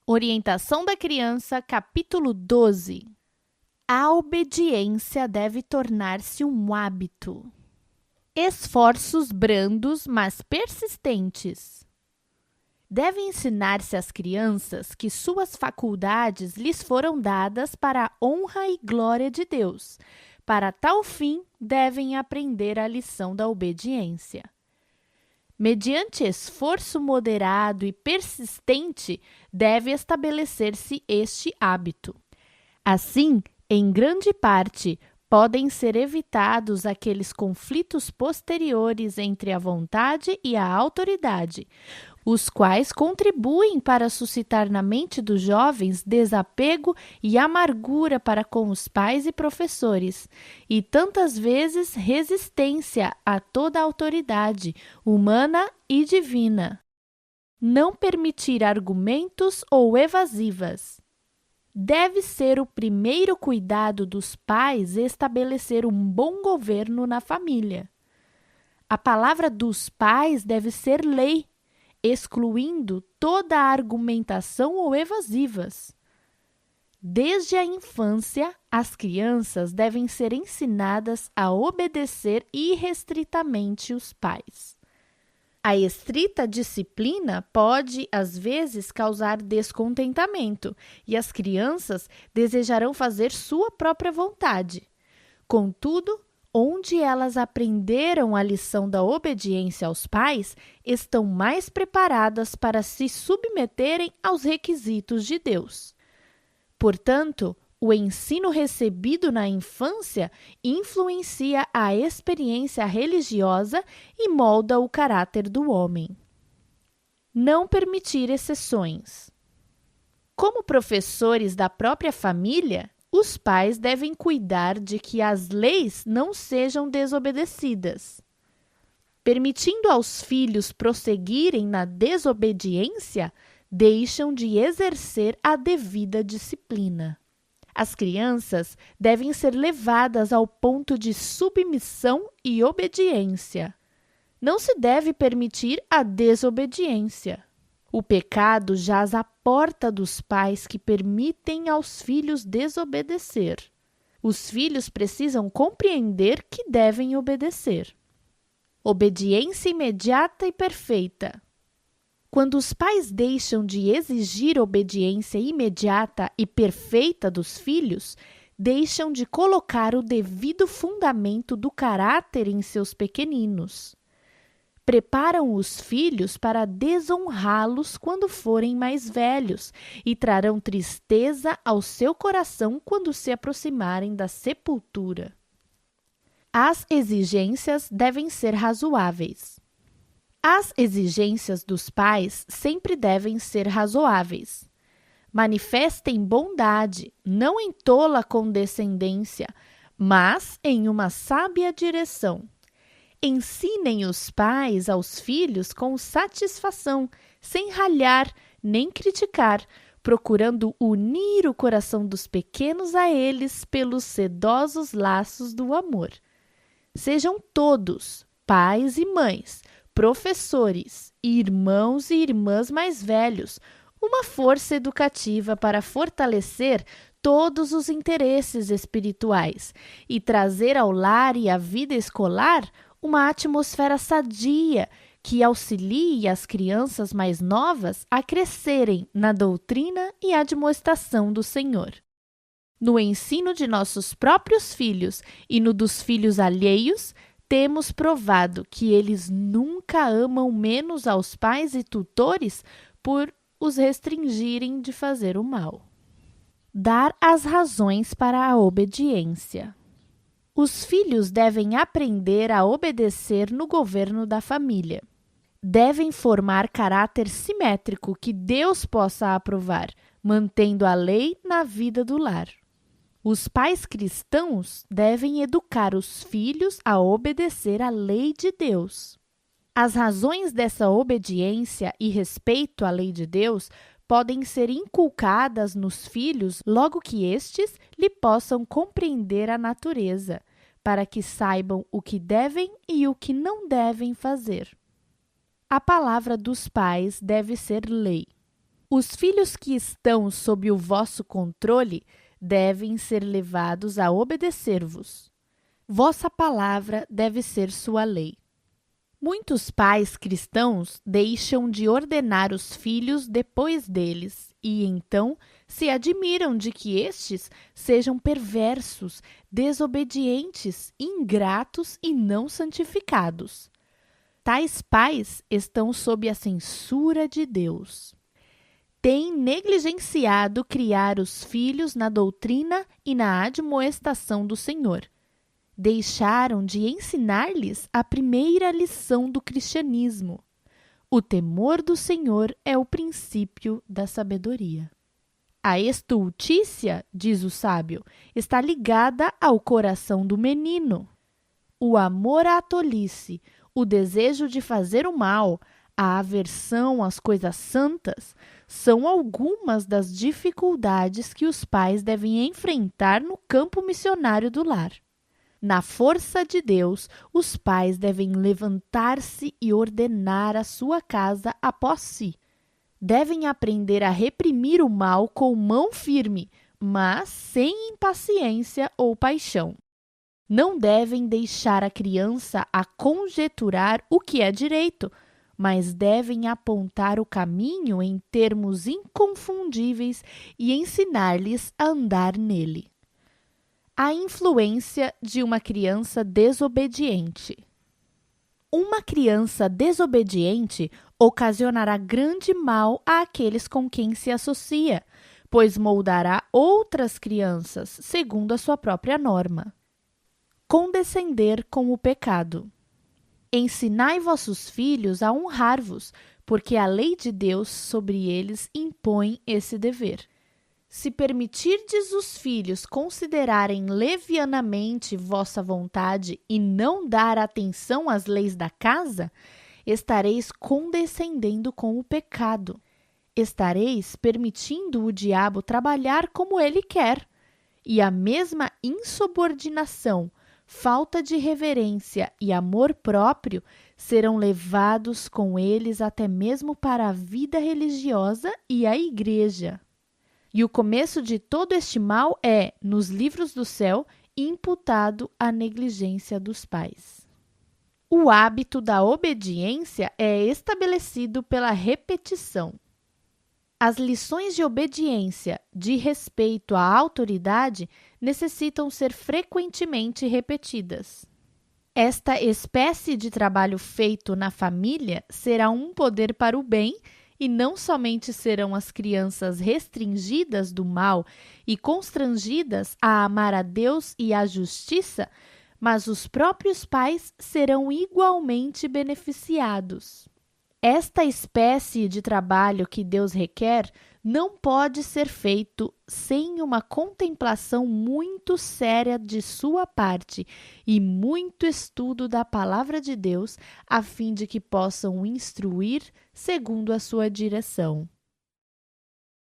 Orientação da criança, capítulo 12. A obediência deve tornar-se um hábito. Esforços brandos, mas persistentes. Deve ensinar-se às crianças que suas faculdades lhes foram dadas para a honra e glória de Deus. Para tal fim, devem aprender a lição da obediência. Mediante esforço moderado e persistente, deve estabelecer-se este hábito. Assim, em grande parte, podem ser evitados aqueles conflitos posteriores entre a vontade e a autoridade, os quais contribuem para suscitar na mente dos jovens desapego e amargura para com os pais e professores, e tantas vezes resistência a toda autoridade, humana e divina. Não permitir argumentos ou evasivas. Deve ser o primeiro cuidado dos pais estabelecer um bom governo na família. A palavra dos pais deve ser lei, excluindo toda a argumentação ou evasivas. Desde a infância, as crianças devem ser ensinadas a obedecer irrestritamente os pais. A estrita disciplina pode, às vezes, causar descontentamento e as crianças desejarão fazer sua própria vontade. Contudo, onde elas aprenderam a lição da obediência aos pais, estão mais preparadas para se submeterem aos requisitos de Deus. Portanto, o ensino recebido na infância influencia a experiência religiosa e molda o caráter do homem. Não permitir exceções. Como professores da própria família, os pais devem cuidar de que as leis não sejam desobedecidas. Permitindo aos filhos prosseguirem na desobediência, deixam de exercer a devida disciplina. As crianças devem ser levadas ao ponto de submissão e obediência. Não se deve permitir a desobediência. O pecado jaz à porta dos pais que permitem aos filhos desobedecer. Os filhos precisam compreender que devem obedecer. Obediência imediata e perfeita. Quando os pais deixam de exigir obediência imediata e perfeita dos filhos, deixam de colocar o devido fundamento do caráter em seus pequeninos. Preparam os filhos para desonrá-los quando forem mais velhos e trarão tristeza ao seu coração quando se aproximarem da sepultura. As exigências devem ser razoáveis. As exigências dos pais sempre devem ser razoáveis. Manifestem bondade, não em tola condescendência, mas em uma sábia direção. Ensinem os pais aos filhos com satisfação, sem ralhar nem criticar, procurando unir o coração dos pequenos a eles pelos sedosos laços do amor. Sejam todos, pais e mães, professores, irmãos e irmãs mais velhos, uma força educativa para fortalecer todos os interesses espirituais e trazer ao lar e à vida escolar uma atmosfera sadia que auxilie as crianças mais novas a crescerem na doutrina e admoestação do Senhor. No ensino de nossos próprios filhos e no dos filhos alheios, temos provado que eles nunca amam menos aos pais e tutores por os restringirem de fazer o mal. Dar as razões para a obediência. Os filhos devem aprender a obedecer no governo da família. Devem formar caráter simétrico que Deus possa aprovar, mantendo a lei na vida do lar. Os pais cristãos devem educar os filhos a obedecer à lei de Deus. As razões dessa obediência e respeito à lei de Deus podem ser inculcadas nos filhos logo que estes lhe possam compreender a natureza, para que saibam o que devem e o que não devem fazer. A palavra dos pais deve ser lei. Os filhos que estão sob o vosso controle devem ser levados a obedecer-vos. Vossa palavra deve ser sua lei. Muitos pais cristãos deixam de ordenar os filhos depois deles e, então, se admiram de que estes sejam perversos, desobedientes, ingratos e não santificados. Tais pais estão sob a censura de Deus. Têm negligenciado criar os filhos na doutrina e na admoestação do Senhor. Deixaram de ensinar-lhes a primeira lição do cristianismo. O temor do Senhor é o princípio da sabedoria. A estultícia, diz o sábio, está ligada ao coração do menino. O amor à tolice, o desejo de fazer o mal, a aversão às coisas santas, são algumas das dificuldades que os pais devem enfrentar no campo missionário do lar. Na força de Deus, os pais devem levantar-se e ordenar a sua casa após si. Devem aprender a reprimir o mal com mão firme, mas sem impaciência ou paixão. Não devem deixar a criança a conjecturar o que é direito, mas devem apontar o caminho em termos inconfundíveis e ensinar-lhes a andar nele. A influência de uma criança desobediente. Uma criança desobediente ocasionará grande mal àqueles com quem se associa, pois moldará outras crianças segundo a sua própria norma. Condescender com o pecado. Ensinai vossos filhos a honrar-vos, porque a lei de Deus sobre eles impõe esse dever. Se permitirdes os filhos considerarem levianamente vossa vontade e não dar atenção às leis da casa, estareis condescendendo com o pecado. Estareis permitindo o diabo trabalhar como ele quer. E a mesma insubordinação, falta de reverência e amor próprio serão levados com eles até mesmo para a vida religiosa e a igreja. E o começo de todo este mal é, nos livros do céu, imputado à negligência dos pais. O hábito da obediência é estabelecido pela repetição. As lições de obediência, de respeito à autoridade, necessitam ser frequentemente repetidas. Esta espécie de trabalho feito na família será um poder para o bem, e não somente serão as crianças restringidas do mal e constrangidas a amar a Deus e a justiça, mas os próprios pais serão igualmente beneficiados. Esta espécie de trabalho que Deus requer não pode ser feito sem uma contemplação muito séria de sua parte e muito estudo da palavra de Deus, a fim de que possam instruir segundo a sua direção.